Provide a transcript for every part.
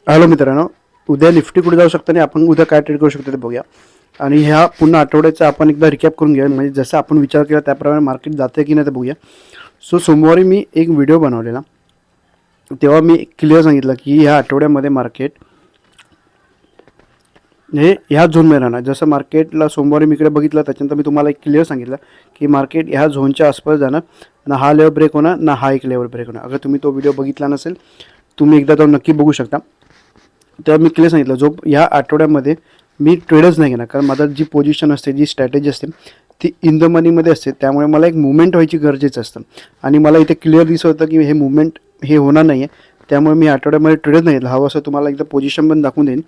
Hello मित्रांनो, उद्या Nifty कुठे जाऊ शकतं आणि आपण उद्या काय ट्रेड करू शकतो ते बघूया. आणि ह्या पुन्हा आठवड्याचा आपण एकदा रिकॅप करून घेऊया, म्हणजे जसं आपण विचार केला त्याप्रमाणे मार्केट जाते की नाही ते बघूया. सोमवारी मी एक व्हिडिओ बनवलेला, तेव्हा मी क्लिअर सांगितलं की ह्या आठवड्यामध्ये मार्केट हे ह्या झोनमध्ये राहणार. जसं मार्केटला सोमवारी मी इकडे बघितलं, त्याच्यानंतर मी तुम्हाला एक क्लिअर सांगितलं की मार्केट ह्या झोनच्या आसपास जाणार. ना हा लेवल ब्रेक होणार, ना हा एक लेवल ब्रेक होणार. अगर तुम्ही तो व्हिडिओ बघितला नसेल, तुम्ही एकदा जाऊन नक्की बघू शकता. तेव्हा मी क्लिअर सांगितलं, जो ह्या आठवड्यामध्ये मी ट्रेडच नाही घेणार, कारण माझा जी पोझिशन असते, जी स्ट्रॅटेजी असते ती इन द मनीमध्ये असते. त्यामुळे मला एक मुवमेंट व्हायची गरजेचं असतं आणि मला इथे क्लिअर दिसत होतं की हे मुवमेंट हे होणार नाही आहे. त्यामुळे मी आठवड्यामध्ये ट्रेडच नाही घेतला. हवं असं तुम्हाला एकदा पोझिशन पण दाखवून देईन.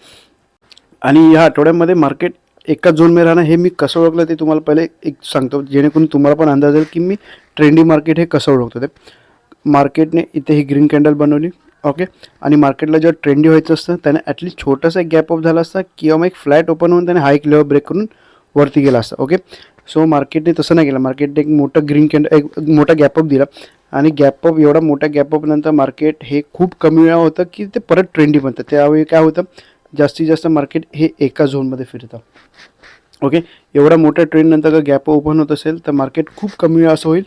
आणि या आठवड्यामध्ये मार्केट एकाच झोनमध्ये राहणं हे मी कसं ओळखलं ते तुम्हाला पहिले एक सांगतो, जेणेकरून तुम्हाला पण अंदाज येईल की मी ट्रेंडी मार्केट हे कसं ओळखतो. ते मार्केटने इथे ही ग्रीन कॅन्डल बनवली, ओके. आणि मार्केटला जेव्हा ट्रेंडी व्हायचं असतं त्याने ॲटलीस्ट छोटासा एक गॅप अप झाला असता किंवा मग एक फ्लॅट ओपन होऊन त्याने हा एक लेवल ब्रेक करून वरती गेला असता, ओके. सो मार्केटने तसं नाही केलं. मार्केटने एक मोठं ग्रीन कॅन्डल, एक मोठा गॅप अप दिला आणि गॅप अप, एवढा मोठा गॅप अप नंतर मार्केट हे खूप कमी वेळा होतं की ते परत ट्रेंडी बनतं. त्यावेळी काय होतं, जास्तीत जास्त मार्केट हे एका झोनमध्ये फिरतं, ओके. एवढा मोठ्या ट्रेंडनंतर जर गॅप ओपन होत असेल तर मार्केट खूप कमी वेळा असं होईल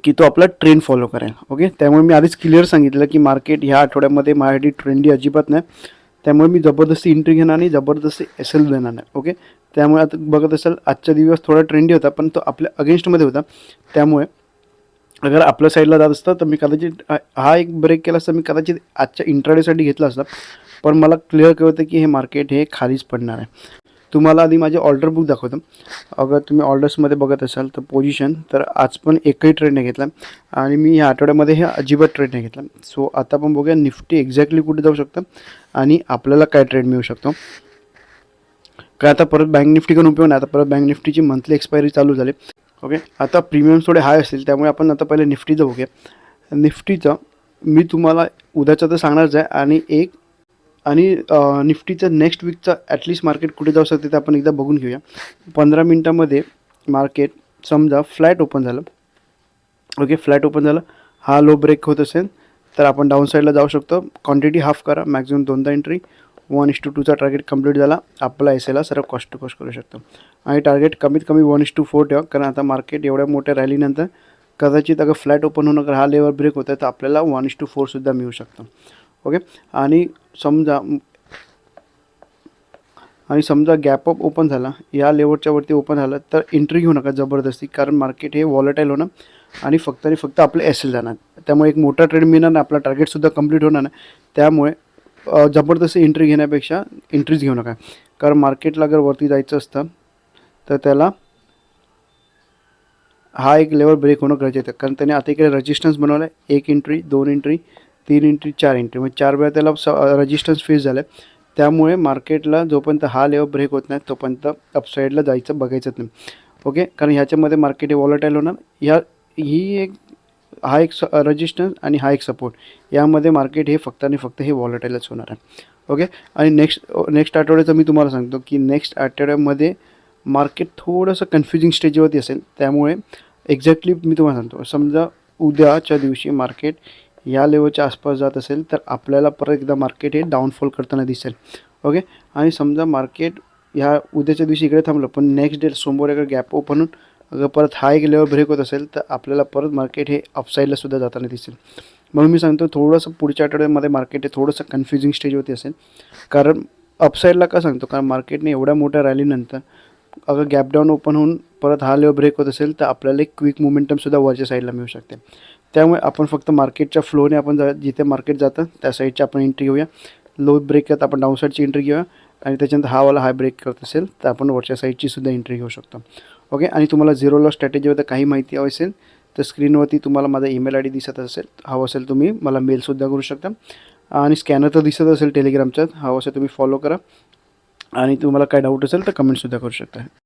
की तो आपला ट्रेंड फॉलो करेल, ओके. त्यामुळे मी आधीच क्लिअर सांगितलं की मार्केट ह्या आठवड्यामध्ये माझ्यासाठी ट्रेंडी अजिबात नाही. त्यामुळे मी जबरदस्ती एंट्री घेणार नाही, जबरदस्ती एस एल देणार नाही, ओके. त्यामुळे आता बघत असाल आजचा दिवस थोडा ट्रेंडी होता, पण तो आपल्या अगेन्स्टमध्ये होता. त्यामुळे अगर आपल्या साईडला जात असतं तर मी कदाचित हा एक ब्रेक केला असता, मी कदाचित आजच्या इंट्राडेसाठी घेतला असता. पण मला क्लिअर कळतं की हे मार्केट हे खालीच पडणार आहे. तुम्हाला आधी माझे ऑर्डर बुक दाखवतो. अगर तुम्ही ऑर्डर्समध्ये बघत असाल तर पोझिशन, तर आज पण एकही ट्रेड नाही घेतला आणि मी ह्या आठवड्यामध्ये हे अजिबात ट्रेड नाही घेतला. सो आता पण बघूया निफ्टी एक्झॅक्टली कुठे जाऊ शकतं आणि आपल्याला काय ट्रेड मिळू शकतो. काय आता परत बँक निफ्टीकडून उपयोग नाही. आता परत बँक निफ्टीची मंथली एक्सपायरी चालू झाली, ओके. आता प्रीमियम थोडे हाय असतील, त्यामुळे आपण आता पहिले निफ्टीचं बघूया. निफ्टीचं मी तुम्हाला उद्याचं तर सांगणारच आहे आणि निफ्टीचं नेक्स्ट वीकचा ॲटलीस्ट मार्केट कुठे जाऊ शकते ते आपण एकदा बघून घेऊया. 15 मिनटामध्ये मार्केट समजा फ्लॅट ओपन झालं, ओके. फ्लॅट ओपन झालं, हा लो ब्रेक होत असेल तर आपण डाऊन साईडला जाऊ शकतो. क्वांटिटी हाफ करा, मॅक्झिमम 2दा एंट्री. 1:2चा टार्गेट कंप्लीट झाला, आपला एस एला सर्व कॉस्ट टू कॉस्ट करू शकतो. आणि टार्गेट कमीत कमी 1:4 ठेवा, कारण आता मार्केट एवढ्या मोठ्या रॅलीनंतर कदाचित अगर फ्लॅट ओपन होणं, अगर हा लेवल ब्रेक होता तर आपल्याला 1:4 सुद्धा मिळू शकतं, ओके. आणि समजा गॅप अप ओपन झाला, या लेवलच्या वरती ओपन झालं तर एंट्री घेऊ नका जबरदस्ती, कारण मार्केट हे वॉलेटाईल होणार आणि फक्त आपले एस एल जाणार. त्यामुळे एक मोठा ट्रेड मिळणार नाही, आपला टार्गेटसुद्धा कंप्लीट होणार नाही. त्यामुळे जबरदस्ती एंट्री घेण्यापेक्षा एंट्रीज घेऊ नका, कारण मार्केटला अगर वरती जायचं असतं तर त्याला हा एक लेवल ब्रेक होणं गरजेचं आहे. कारण त्याने आता इकडे रजिस्टन्स बनवला आहे, 1 एंट्री, 2 एंट्री, 3 एंट्री, 4 एंट्री, म्हणजे 4 वेळा त्याला रजिस्टन्स फेस झालं. त्यामुळे मार्केटला जोपर्यंत हा लेवल ब्रेक होत नाही तोपर्यंत अपसाईडला जायचं बघायचंच नाही, ओके. कारण ह्याच्यामध्ये मार्केट हे वॉलेटाईल होणार. हा एक रजिस्टन्स आणि हा एक सपोर्ट, यामध्ये मार्केट हे फक्त आणि फक्त हे वॉलेटाईलच होणार आहे, ओके. आणि नेक्स्ट आठवड्याचं मी तुम्हाला सांगतो की नेक्स्ट आठवड्यामध्ये मार्केट थोडंसं कन्फ्युजिंग स्टेजवरती असेल. त्यामुळे एक्झॅक्टली मी तुम्हाला सांगतो, समजा उद्याच्या दिवशी मार्केट या लेवलच्या आसपास जात असेल तर आपल्याला परत एकदा मार्केट हे डाऊनफॉल करताना दिसेल, ओके. आणि समजा मार्केट ह्या उद्याच्या दिवशी इकडे थांबलं, पण नेक्स्ट डे सोमवार अगर गॅप ओपन होऊन अगर परत हा एक लेवल ब्रेक होत असेल तर आपल्याला परत मार्केट हे अपसाईडला सुद्धा जाताना दिसेल. म्हणून मी सांगतो थोडंसं पुढच्या आठवड्यामध्ये मार्केट हे थोडंसं कन्फ्युजिंग स्टेजवरती असेल. कारण अपसाईडला का सांगतो, कारण मार्केटने एवढ्या मोठ्या रॅलीनंतर अगर गॅप डाऊन ओपन होऊन परत हा लेवल ब्रेक होत असेल तर आपल्याला एक क्विक मोमेंटमसुद्धा वरच्या साईडला मिळू शकते. त्यामुळे आपण फक्त मार्केटच्या फ्लोने आपण जिथे मार्केट जातं त्या साईडची आपण एंट्री घेऊया. लो ब्रेक करत आपण डाऊन साईडची एंट्री घेऊया आणि त्याच्यानंतर हावाला हाय ब्रेक करत असेल तर आपण वरच्या साईडची सुद्धा एंट्री घेऊ शकतो, ओके. आणि तुम्हाला झिरो लॉस स्ट्रॅटेजीबद्दल काही माहिती हवी असेल तर स्क्रीनवरती तुम्हाला माझा ईमेल आय डी दिसत असेल, हवं असेल तुम्ही मला मेलसुद्धा करू शकता. आणि स्कॅनर तर दिसत असेल टेलिग्रामचा, हवं असेल तुम्ही फॉलो करा. आणि तुम्हाला काय डाऊट असेल तर कमेंटसुद्धा करू शकता.